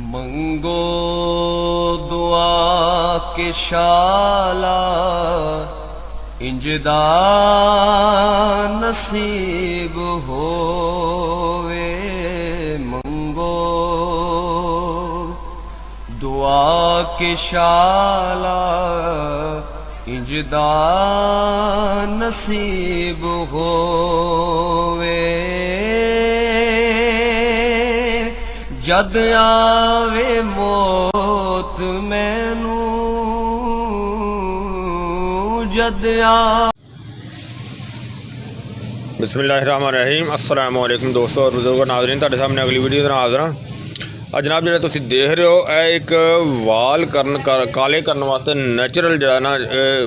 मंगो दुआ के शाला इंजदा नसीब होवे। मंगो दुआ के शाला इंजदा नसीब होवे। जद आवे मौत मैनू जद आ। बिस्मिल्लाहिर्रहमानिर्रहीम। अस्सलाम वालेकुम दोस्तों और बुजुर्गों नाज़रीन, तुहाडे सामने अगली वीडियो दे नाल हाज़र हां। जनाब जिहड़ा तुसीं देख रहे हो यह एक वाल काले करने वास्ते नैचुरल जिहड़ा ना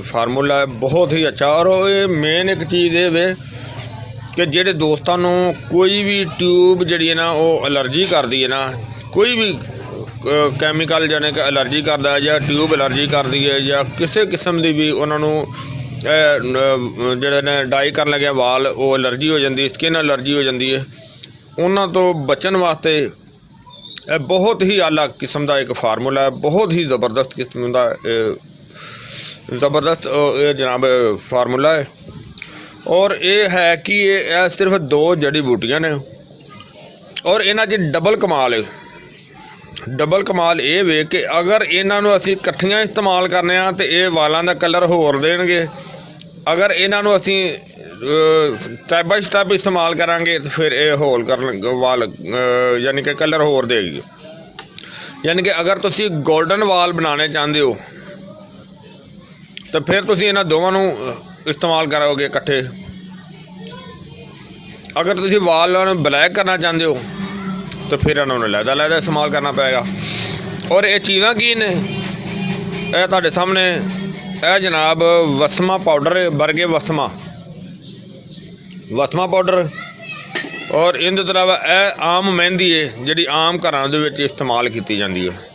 फार्मूला है, बहुत ही अच्छा। और ये मेन एक चीज़ ये वे कि ਜਿਹੜੇ ਦੋਸਤਾਂ ਨੂੰ ਕੋਈ ਵੀ ਟਿਊਬ ਜਿਹੜੀ ਹੈ ਨਾ ਉਹ ਐਲਰਜੀ ਕਰਦੀ ਹੈ ਨਾ, ਕੋਈ ਵੀ ਕੈਮੀਕਲ ਜਾਨੇ ਕਿ ਐਲਰਜੀ ਕਰਦਾ ਜਾਂ ਟਿਊਬ ਐਲਰਜੀ ਕਰਦੀ ਹੈ ਜਾਂ ਕਿਸੇ ਕਿਸਮ ਦੀ ਵੀ ਉਹਨਾਂ ਨੂੰ ਜਿਹੜੇ ਨੇ ਡਾਈ ਕਰਨ ਲੱਗਿਆ ਵਾਲ ਉਹ ਐਲਰਜੀ ਹੋ ਜਾਂਦੀ, ਸਕਿਨ ਐਲਰਜੀ ਹੋ ਜਾਂਦੀ ਹੈ, ਉਹਨਾਂ ਤੋਂ ਬਚਣ ਵਾਸਤੇ ਇਹ ਬਹੁਤ ਹੀ ਆਲਾ ਕਿਸਮ ਦਾ ਇੱਕ ਫਾਰਮੂਲਾ ਹੈ, ਬਹੁਤ ਹੀ ਜ਼ਬਰਦਸਤ ਕਿਸਮ ਦਾ ਜ਼ਬਰਦਸਤ ਇਹ ਜਨਾਬ फार्मूला है। और ये है कि ये सिर्फ दो जड़ी बूटियां ने और इन्हां च डबल कमाल है। डबल कमाल ये वे कि अगर इन्हों असी कट्ठियां इस्तेमाल करने तो ये वालों का कलर होर देंगे, अगर इन्हों असी स्टैप बाय स्टैप इस्तेमाल करांगे तो फिर ये होल कर वाल यानी कि कलर होर देगी। यानी कि अगर तुसी गोल्डन वाल बनाने चाहते हो तो फिर तुसी इन्हां दोवां नूं इस्तेमाल करोगे इकट्ठे। अगर तुसी वाल ब्लैक करना चाहते हो तो फिर इन्होंने लहदा इस्तेमाल करना पएगा। और ये चीज़ां की ने यह तुहाडे सामने यह जनाब वसमा पाउडर बरगे वसमा पाउडर और इनके अलावा यह आम मेहंदी है जिहड़ी आम घरां दे विच इस्तेमाल की जाती है।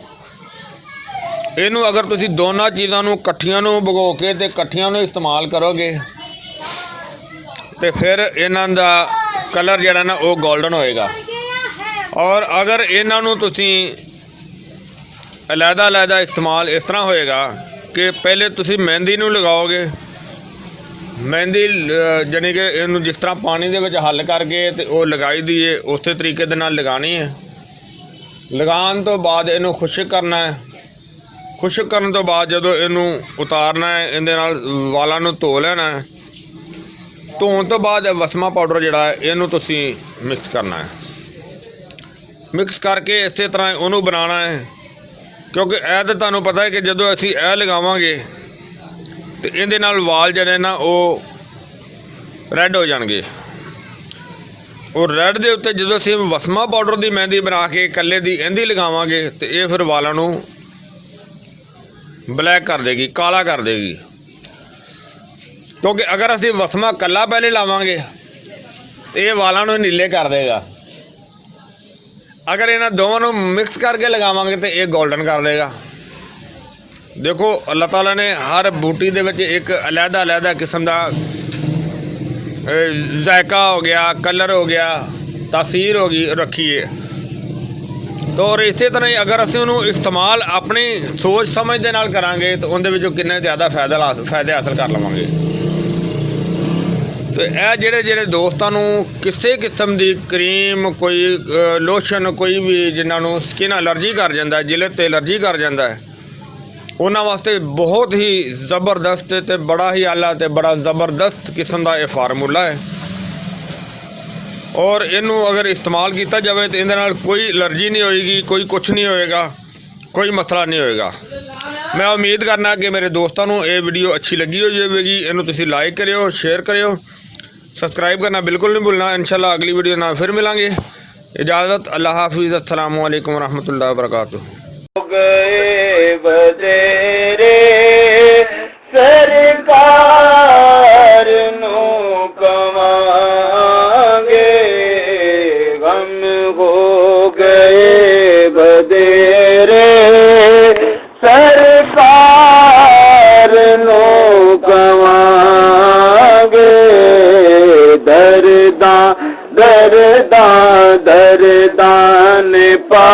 इनू अगर तुसी दोनों चीज़ों को कट्ठियां भगो के ते कट्ठियां इस्तेमाल करोगे तो फिर इन्हां दा कलर जिहड़ा ना वो गोल्डन होएगा। और अगर इन्हों तुसी अलहदा इस्तेमाल इस तरह होएगा कि पहले तुसी मेहंदी नूं लगाओगे, मेहंदी जानी कि इनू जिस तरह पानी दे विच हल करके तो वो लगाई दी है, उस तरीके दे नाल लगानी है। लगान तो बाद इनू खुश्क करना है, खुश्क करने तो बाद जो इनू उतारना है, इहदे नाल वालां नूं धो लेना है। धोने तो बाद वसमा पाउडर जिहड़ा है इनू तुसी मिक्स करना है, मिक्स करके इस तरह उन्होंने बनाना है। क्योंकि यह तो तुहानूं पता है कि जो असी यह लगावांगे तो इहदे नाल वाल जिहड़े ना वो रैड हो जाणगे। और रैड के उत्ते जो असीं वसमा पाउडर की मेहंदी बना के कल्ले दी इहदी लगावांगे तो ये फिर वालों नूं ब्लैक कर देगी, काला कर देगी। क्योंकि अगर असी वसमा कला पहले लावांगे तो ये वालों नूं नीले कर देगा। अगर इन्हां दोवां नूं मिक्स करके लगावांगे तो ये गोल्डन कर देगा। देखो अल्लाह ताला ने हर बूटी दे विच एक अलहदा किस्म का जायका हो गया, कलर हो गया, तासीर हो गई रखी है। तो और इस तरह ही अगर असीं उहनूं इस्तेमाल अपनी सोच समझ दे नाल करांगे तो उहदे विचों किन्ने ज़्यादा फायदे हासिल कर लवांगे। तो यह ਜਿਹੜੇ ਦੋਸਤਾਂ ਨੂੰ ਕਿਸੇ किस्म की क्रीम कोई लोशन कोई भी जिन्हों स्किन एलर्जी कर जाता है, जिले ते एलर्जी कर जाता है, उन्होंने वास्ते बहुत ही ज़बरदस्त ते बड़ा ही आला ते बड़ा ज़बरदस्त किस्म का यह फार्मूला है। और इनू अगर इस्तेमाल किया जाए तो इहदे नाल कोई एलर्जी नहीं होएगी, कोई कुछ नहीं होएगा, कोई मसला नहीं होएगा। मैं उम्मीद करना कि मेरे दोस्तों को ये वीडियो अच्छी लगी हो जाएगी। इनू तुसीं लाइक करियो, शेयर करियो, सब्सक्राइब करना बिल्कुल नहीं भूलना। इंशाल्लाह अगली वीडियो ना फिर मिलांगे। इजाज़त, अल्लाह हाफिज़, अस्सलामु अलैकुम वरहमतुल्लाहि वबरकातुहू। सरकार नू कवांगे गम हो गए बदेरे, सरकार नू कवांगे दर्दां ने पा